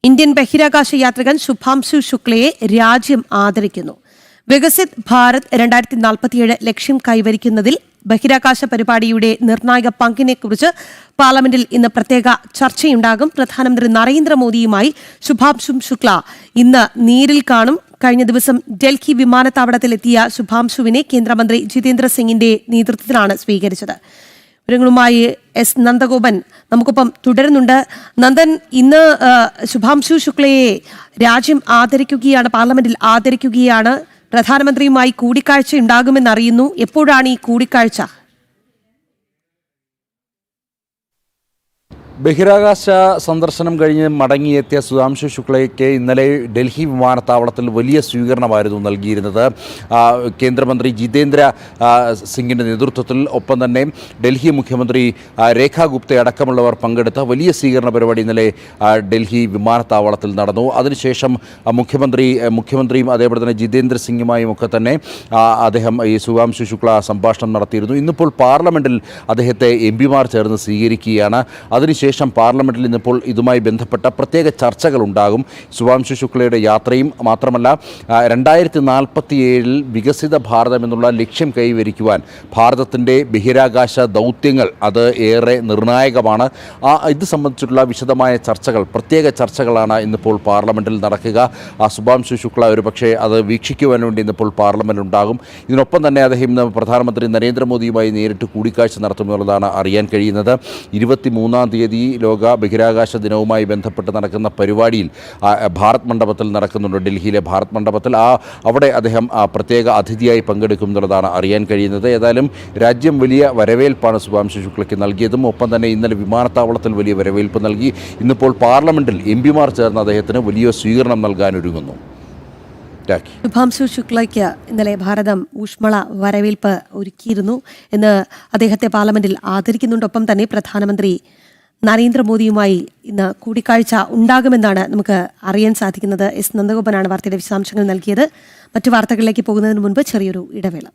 Indian ബഹിരാകാശ യാത്രികൻ ശുഭാംശു ശുക്ലയെ രാജ്യം ആദരിക്കുന്നു. വികസിത് ഭാരത് 2047 ലക്ഷ്യം കൈവരിക്കുന്നതിൽ ബഹിരാകാശ പരിപാടിയുടെ നിർണായക പങ്കിനെക്കുറിച്ച് പാർലമെന്റിൽ ഇന്ന് പ്രത്യേക ചർച്ചയുണ്ടാകും. പ്രധാനമന്ത്രി നരേന്ദ്രമോദിയുമായി ശുഭാംശു ശുക്ല ഇന്ന് നേരിൽ കാണും. കഴിഞ്ഞ ദിവസം ഡൽഹി വിമാനത്താവളത്തിലെത്തിയ ശുഭാംശുവിനെ കേന്ദ്രമന്ത്രി ജിതേന്ദ്ര സിംഗിന്റെ നേതൃത്വത്തിലാണ് സ്വീകരിച്ചത്. വിവരങ്ങളുമായി എസ് നന്ദഗോപൻ നമുക്കൊപ്പം തുടരുന്നുണ്ട്. നന്ദൻ, ഇന്ന് ശുഭാംശു ശുക്ലയെ രാജ്യം ആദരിക്കുകയാണ്, പാർലമെന്റിൽ ആദരിക്കുകയാണ്. പ്രധാനമന്ത്രിയുമായി കൂടിക്കാഴ്ച ഉണ്ടാകുമെന്നറിയുന്നു. എപ്പോഴാണ് ഈ കൂടിക്കാഴ്ച? ബഹിരാകാശ സന്ദർശനം കഴിഞ്ഞ് മടങ്ങിയെത്തിയ ശുഭാംശു ശുക്ലയ്ക്ക് ഇന്നലെ ഡൽഹി വിമാനത്താവളത്തിൽ വലിയ സ്വീകരണമായിരുന്നു നൽകിയിരുന്നത്. കേന്ദ്രമന്ത്രി ജിതേന്ദ്ര സിംഗിൻ്റെ നേതൃത്വത്തിൽ, ഒപ്പം തന്നെ ഡൽഹി മുഖ്യമന്ത്രി രേഖ ഗുപ്ത അടക്കമുള്ളവർ പങ്കെടുത്ത വലിയ സ്വീകരണ പരിപാടി ഇന്നലെ ഡൽഹി വിമാനത്താവളത്തിൽ നടന്നു. അതിനുശേഷം മുഖ്യമന്ത്രിയും അതേപോലെ തന്നെ ജിതേന്ദ്ര സിംഗുമായും ഒക്കെ തന്നെ അദ്ദേഹം ഈ ശുഭാംശു ശുക്ല സംഭാഷണം നടത്തിയിരുന്നു. ഇന്നിപ്പോൾ പാർലമെൻറ്റിൽ അദ്ദേഹത്തെ MP-മാർ ചേർന്ന് സ്വീകരിക്കുകയാണ്. അതിനുശേഷം പാർലമെന്റിൽ ഇന്നിപ്പോൾ ഇതുമായി ബന്ധപ്പെട്ട പ്രത്യേക ചർച്ചകളുണ്ടാകും. ശുഭാംശു ശുക്ലയുടെ യാത്രയും മാത്രമല്ല 2047 വികസിത ഭാരതം എന്നുള്ള ലക്ഷ്യം കൈവരിക്കുവാൻ ഭാരതത്തിൻ്റെ ബഹിരാകാശ ദൗത്യങ്ങൾ അത് ഏറെ നിർണായകമാണ്. ഇത് സംബന്ധിച്ചിട്ടുള്ള വിശദമായ ചർച്ചകൾ, പ്രത്യേക ചർച്ചകളാണ് ഇന്നിപ്പോൾ പാർലമെന്റിൽ നടക്കുക. ശുഭാംശു ശുക്ല ഒരു പക്ഷേ അത് വീക്ഷിക്കുവാൻ വേണ്ടി ഇന്നിപ്പോൾ പാർലമെന്റ് ഉണ്ടാകും. ഇതിനൊപ്പം തന്നെ അദ്ദേഹം ഇന്ന് പ്രധാനമന്ത്രി നരേന്ദ്രമോദിയുമായി നേരിട്ട് കൂടിക്കാഴ്ച നടത്തുമെന്നുള്ളതാണ് അറിയാൻ കഴിയുന്നത്. 23-ാം തീയതി ലോക ബഹിരാകാശ ദിനവുമായി ബന്ധപ്പെട്ട് നടക്കുന്ന പരിപാടിയിൽ ഭാരത് മണ്ഡപത്തിൽ നടക്കുന്നുണ്ട്. ഡൽഹിയിലെ ഭാരത് മണ്ഡപത്തിൽ അവിടെ അദ്ദേഹം പ്രത്യേക അതിഥിയായി പങ്കെടുക്കും എന്നുള്ളതാണ് അറിയാൻ കഴിയുന്നത്. ഏതായാലും രാജ്യം വലിയ വരവേൽപ്പാണ് ശുഭാംശു ശുക്ലയ്ക്ക് നൽകിയതും, ഒപ്പം തന്നെ ഇന്നലെ വിമാനത്താവളത്തിൽ വലിയ വരവേൽപ്പ് നൽകി. ഇന്നിപ്പോൾ പാർലമെന്റിൽ MP-മാർ ചേർന്ന് അദ്ദേഹത്തിന് വലിയ സ്വീകരണം നൽകാനൊരുങ്ങുന്നു. ശുഭാംശു ശുക്ലയ്ക്ക് ഇന്നലെ ഭാരതം ഊഷ്മള വരവേൽപ്പ് ഒരുക്കിയിരുന്നു എന്ന് അദ്ദേഹത്തെ പാർലമെന്റിൽ ആദരിക്കുന്നുണ്ട്. ഒപ്പം തന്നെ പ്രധാനമന്ത്രി നരേന്ദ്രമോദിയുമായി ഇന്ന് കൂടിക്കാഴ്ച ഉണ്ടാകുമെന്നാണ് നമുക്ക് അറിയാൻ സാധിക്കുന്നത്. എസ് നന്ദഗോപനാണ് വാർത്തയുടെ വിശദാംശങ്ങൾ നൽകിയത്. മറ്റു വാർത്തകളിലേക്ക് പോകുന്നതിന് മുൻപ് ചെറിയൊരു ഇടവേള.